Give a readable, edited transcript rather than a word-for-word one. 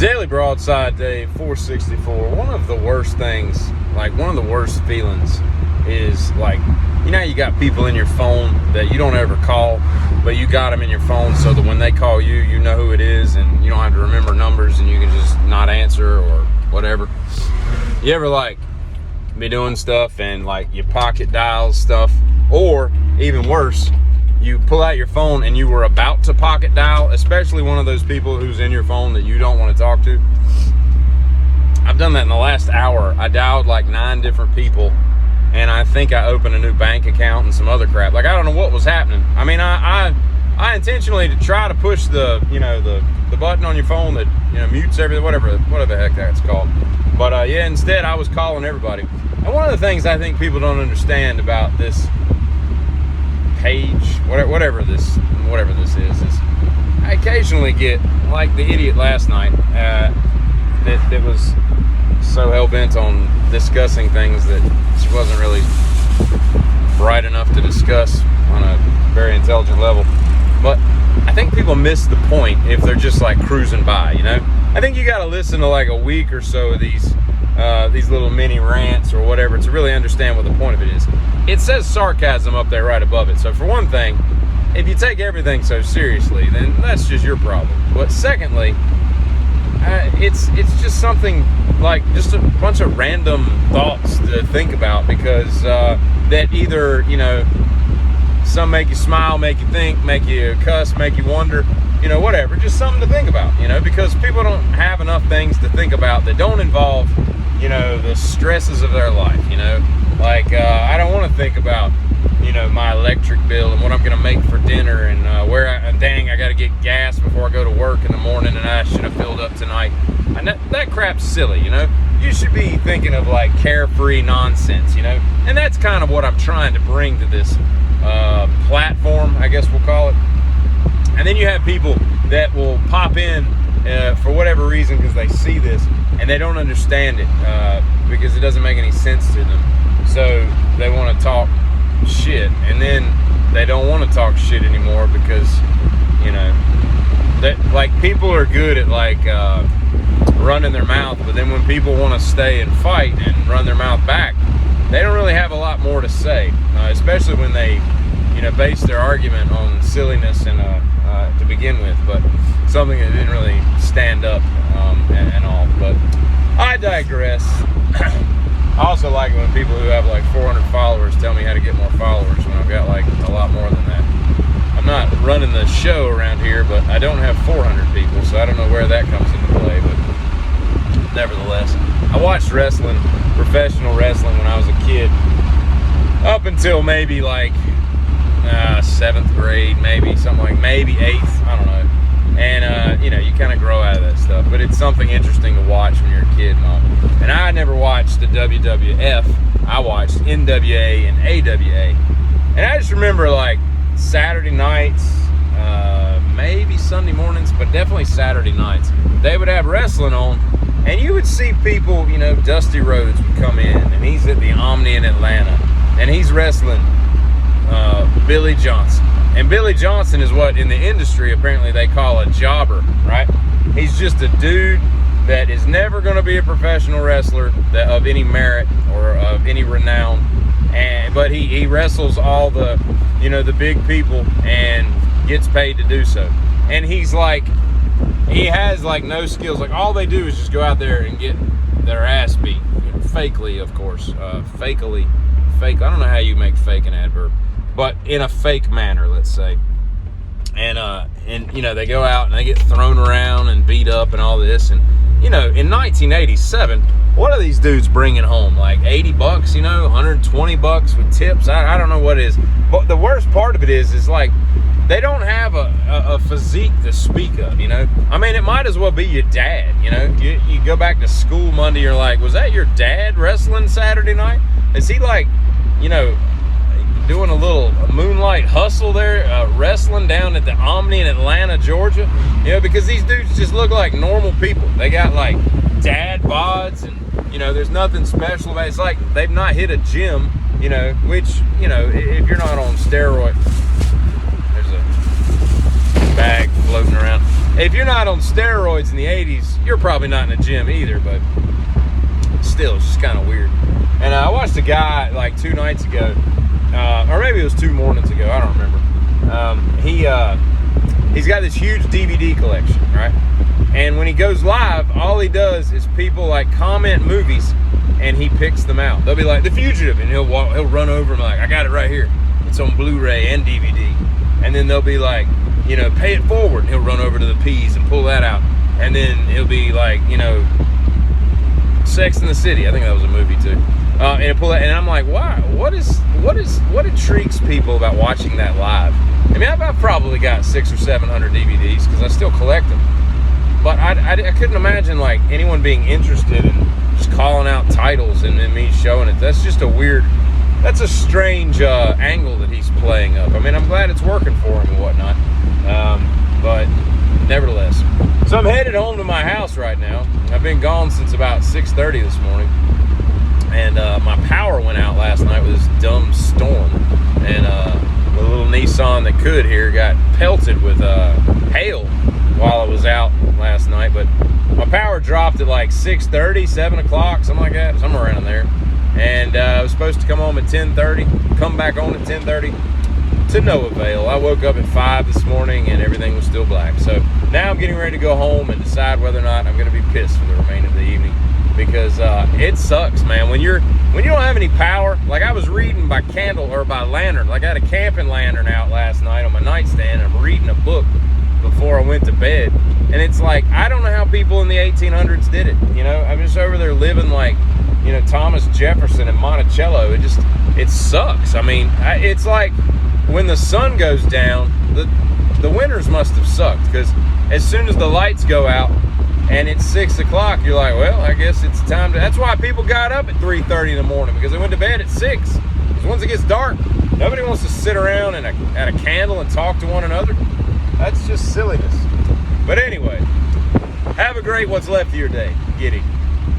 Daily Broadside, day 464. One of the worst things, like one of the worst feelings is like, you know, you got people in your phone that you don't ever call, but you got them in your phone so that when they call you, you know who it is and you don't have to remember numbers and you can just not answer or whatever. You ever like be doing stuff and like you pocket dial stuff, or even worse, you pull out your phone and you were about to pocket dial, especially one of those people who's in your phone that you don't want to talk to. I've done that in the last hour. I dialed like 9 different people, and I think I opened a new bank account and some other crap. Like, I don't know what was happening. I mean, I intentionally to try to push the button on your phone that, mutes everything, whatever the heck that's called. But yeah, instead I was calling everybody. And one of the things I think people don't understand about this page, whatever this is I occasionally get like the idiot last night that was so hell-bent on discussing things that she wasn't really bright enough to discuss on a very intelligent level. But I think people miss the point if they're just like cruising by, I think you got to listen to like a week or so of these little mini rants or whatever to really understand what the point of it is. It says sarcasm up there right above it. So for one thing, if you take everything so seriously, then that's just your problem. But secondly, it's just something like just a bunch of random thoughts to think about, because that either, some make you smile, make you think, make you cuss, make you wonder, whatever. Just something to think about, because people don't have enough things to think about that don't involve, the stresses of their life, Like, I don't want to think about, my electric bill and what I'm going to make for dinner and I got to get gas before I go to work in the morning and I should have filled up tonight. And that crap's silly, You should be thinking of like carefree nonsense, And that's kind of what I'm trying to bring to this platform, I guess we'll call it. And then you have people that will pop in for whatever reason because they see this and they don't understand it because it doesn't make any sense to them. So they want to talk shit, and then they don't want to talk shit anymore because, that like people are good at like running their mouth, but then when people want to stay and fight and run their mouth back, they don't really have a lot more to say, especially when they, base their argument on silliness and to begin with, but something that didn't really stand up and all. But I digress. I also like it when people who have like 400 followers tell me how to get more followers when I've got like a lot more than that. I'm not running the show around here, but I don't have 400 people, so I don't know where that comes into play, but nevertheless, I watched wrestling, professional wrestling, when I was a kid, up until maybe like 7th grade, maybe something like maybe 8th, I don't know. And you kind of grow out of that stuff, but it's something interesting to watch when you're a kid and all. And I never watched the WWF. I watched NWA and AWA. And I just remember like Saturday nights, maybe Sunday mornings, but definitely Saturday nights, they would have wrestling on, and you would see people, Dusty Rhodes would come in, and he's at the Omni in Atlanta, and he's wrestling Billy Johnson. And Billy Johnson is what in the industry apparently they call a jobber, right? He's just a dude that is never going to be a professional wrestler of any merit or of any renown, but he wrestles all the the big people and gets paid to do so. And he's like, he has like no skills. Like all they do is just go out there and get their ass beat, fakely, of course, fake. I don't know how you make fake an adverb, but in a fake manner, let's say. And they go out and they get thrown around and beat up and all this. And in 1987, what are these dudes bringing home? Like $80, $120 with tips. I don't know what it is. But the worst part of it is like they don't have a physique to speak of. I mean, it might as well be your dad. You go back to school Monday, you're like, was that your dad wrestling Saturday night? Is he like, doing a little moonlight hustle there, wrestling down at the Omni in Atlanta, Georgia? Because these dudes just look like normal people. They got like dad bods and, there's nothing special about it. It's like they've not hit a gym, which, if you're not on steroid, there's a bag floating around. if you're not on steroids in the 80s, you're probably not in a gym either, but still, it's just kind of weird. And I watched a guy like 2 nights ago, or maybe it was 2 mornings ago, I don't remember. He's got this huge DVD collection, right? And when he goes live, all he does is people like comment movies, and he picks them out. They'll be like The Fugitive, and he'll run over and like, I got it right here. It's on Blu-ray and DVD. And then they'll be like, you know, Pay It Forward, and he'll run over to the P's and pull that out. And then he'll be like, you know, Sex in the City. I think that was a movie too. And he'll pull that, and I'm like, why? What intrigues people about watching that live? I mean, I've probably got 600 or 700 DVDs because I still collect them. But I couldn't imagine like anyone being interested in just calling out titles and then me showing it. That's just that's a strange angle that he's playing up. I mean, I'm glad it's working for him and whatnot. But nevertheless. So I'm headed home to my house right now. I've been gone since about 6:30 this morning. And my power went out last night with this dumb storm. And the little Nissan that could here got pelted with hail while I was out last night. But my power dropped at like 6:30, 7 o'clock, something like that, somewhere around there. And I was supposed to come home at 10:30, come back on at 10:30, to no avail. I woke up at 5 this morning and everything was still black. So now I'm getting ready to go home and decide whether or not I'm going to be pissed for the remainder of the evening, because it sucks, man. When you don't have any power, like I was reading by candle or by lantern. Like I had a camping lantern out last night on my nightstand, and I'm reading a book before I went to bed. And it's like, I don't know how people in the 1800s did it. You know, I'm just over there living like, you know, Thomas Jefferson and Monticello. It sucks. I mean, it's like when the sun goes down, the winters must have sucked, because as soon as the lights go out and it's 6 o'clock, you're like, well, I guess it's time to. That's why people got up at 3:30 in the morning, because they went to bed at 6. Because once it gets dark, nobody wants to sit around at a candle and talk to one another. That's just silliness. But anyway, have a great what's left of your day. Giddy.